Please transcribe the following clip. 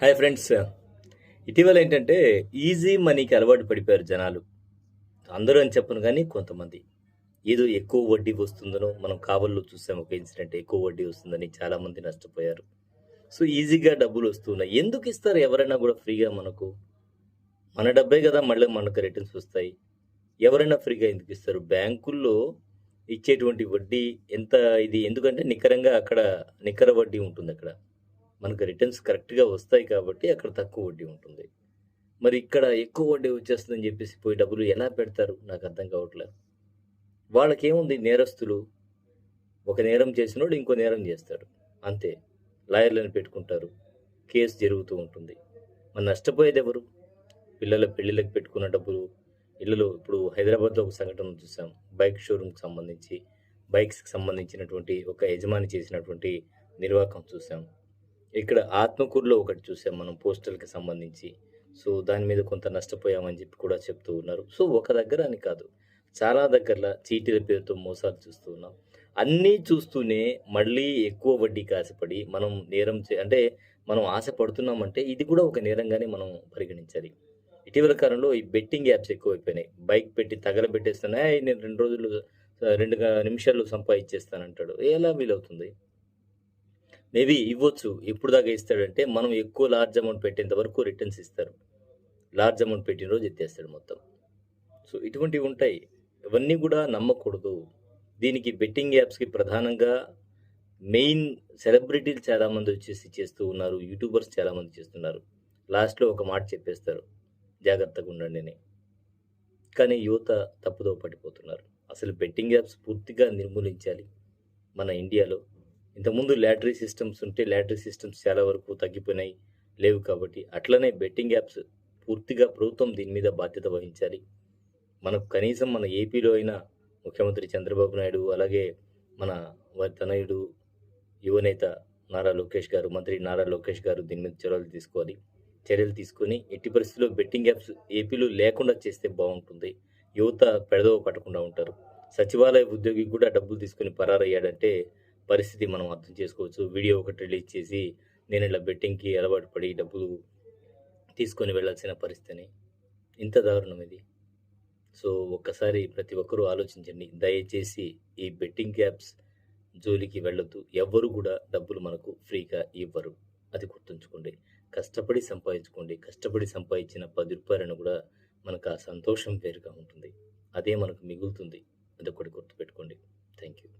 Hi friends. ఇటీవల ఏంటంటే easy మనీకి అలవాటు పడిపోయారు జనాలు. అందరూ అని చెప్పను గానీ కొంతమంది. ఏదో ఎక్కువ వడ్డీ వస్తుందనో మనం కావల్లో చూసాం ఒక ఇన్సిడెంట్ ఎక్కువ వడ్డీ వస్తుందని చాలామంది నష్టపోయారు. సో ఈజీగా డబ్బులొస్తున్నాయి. ఎందుకిస్తారు ఎవరైనా గూడా ఫ్రీగా మనకు? మన డబ్బే గదా! మళ్ళీ మనకు రిటర్న్స్ వస్తాయి. ఎవరైనా ఫ్రీగా ఎందుకిస్తారు? బ్యాంకుల్లో ఇచ్చేటువంటి వడ్డీ ఎంత ఇది ఎందుకంటే నికరంగా అక్కడ నికర వడ్డీ ఉంటుందక్కడ. మనకు రిటర్న్స్ కరెక్ట్‌గా వస్తాయి కాబట్టి అక్కడ తక్కువ వడ్డీ ఉంటుంది. మరి ఇక్కడ ఎక్కువ వడ్డీ వచ్చేస్తుందని జెప్పేసి పోయి డబ్బులు ఎలా పెడతారు? నాకర్థం కావట్లే. వాళ్ళకేముంది నేరస్తులు. ఒక నేరం చేసినోడు ఇంకో నేరం జేస్తాడు. అంతే. లాయర్‌లని పెట్టుకుంటారు. కేస్ జరుగుతూ ఉంటుంది. మరి నష్టపోయేదెవరు? పిల్లల పెళ్ళిళ్ళకి పెట్టుకున్న డబ్బులు, ఇళ్ళలో ఇప్పుడు హైదరాబాద్‌లో ఒక సంఘటన చూసాం. బైక్ షోరూమ్‌కి సంబంధించి, బైక్స్‌కి సంబంధించినటువంటి ఒక యజమాని చేసినటువంటి నిర్వాకం చూసాం. ఇక్కడ ఆత్మకూరులో ఒకటి చూసాం మనం పోస్టల్‌కి సంబంధించి. సో, దాని మీద కొంత నష్టపోయామని జెప్పి కూడా చెప్తూ ఉన్నారు. సో, ఒక దగ్గర అని కాదు. చాలా దగ్గరల చీటీల పేరుతో మోసాలు చూస్తూ ఉన్నాం. అన్నీ చూస్తూనే మళ్ళీ ఎక్కువ వడ్డీకి ఆశపడి మనం నేరం అంటే మనం ఆశపడుతున్నామంటే ఇది కూడా ఒక నేరంగానే మనం పరిగణించాలి. ఇటీవల కాలంలో ఈ బెట్టింగ్ యాప్స్ ఎక్కువైపోయినాయి. బైక్ పెట్టి తగలబెట్టేస్తాను. నేను 2 రోజులు 2 నిమిషాల్లో సంపాదించేస్తానంటాడు. ఎలా వీలవుతుంది? మేబీ ఇవ్వచ్చు. ఎప్పుడు దాకా ఇస్తాడంటే, మనం ఎక్కువ లార్జ్ అమౌంట్ పెట్టేంత వరకు రిటర్న్స్ ఇస్తారు. లార్జ్ అమౌంట్ పెట్టిన రోజు ఎత్తేస్తాడు మొత్తం. సో, ఇటువంటివుంటాయి. ఇవన్నీ గూడా నమ్మకూడదు. దీనికి బెట్టింగ్ యాప్స్‌కి ప్రధానంగా మెయిన్ సెలబ్రిటీలు చాలామంది వచ్చేసి చేస్తూ ఉన్నారు. యూట్యూబర్స్ చాలామంది చేస్తున్నారు. లాస్ట్‌లో ఒక మాట చెప్పేస్తారు. జాగ్రత్తగుండండి అని. కానీ యువత తప్పుదోవ పట్టిపోతున్నారు. అసలు బెట్టింగ్ యాప్స్ పూర్తిగా నిర్మూలించాలి మన ఇండియాలో. ఇంతకుముందు లాటరీ సిస్టమ్స్ ఉంటే లాటరీ సిస్టమ్స్ చాలా వరకు తగ్గిపోయినాయి. లేవు కాబట్టి. అట్లనే బెట్టింగ్ యాప్స్ పూర్తిగా ప్రభుత్వం దీని మీద బాధ్యత వహించాలి. మనకు కనీసం మన ఏపీలో అయినా ముఖ్యమంత్రి చంద్రబాబు నాయుడు, అలాగే మన వారి తనయుడు యువనేత నారా లోకేష్ గారు, మంత్రి నారా లోకేష్ గారు దీని మీద చర్యలు తీసుకోవాలి. చర్యలు తీసుకొని ఎట్టి పరిస్థితుల్లో బెట్టింగ్ యాప్స్ ఏపీలో లేకుండా చేస్తే బావుంటుంది. యువత పెడదోవ పట్టకుండా ఉంటారు. సచివాలయ ఉద్యోగి కూడా డబ్బులు తీసుకొని పరారయ్యాడంటే పరిస్థితి మనం అర్థం చేసుకోవచ్చు. వీడియో ఒకటి రిలీజ్ చేసి నేను ఇలా బెట్టింగ్‌కి అలవాటు పడి డబ్బులు తీసుకొని వెళ్ళాల్సిన పరిస్థితని. ఇంత దారుణం ఇది. సో, ఒక్కసారి ప్రతి ఒక్కరూ ఆలోచించండి. దయచేసి ఈ బెట్టింగ్ యాప్స్ జోలికి వెళ్ళొద్దు. ఎవ్వరు గూడా డబ్బులు మనకు ఫ్రీగా ఇవ్వరు. అది గుర్తుంచుకోండి. కష్టపడి సంపాదించుకోండి. కష్టపడి సంపాదించిన రూ. 10 గూడా మనకు ఆ సంతోషం వేరుగా ఉంటుంది. అదే మనకు మిగులుతుంది. అదొక్కటి గుర్తుపెట్టుకోండి. Thank you.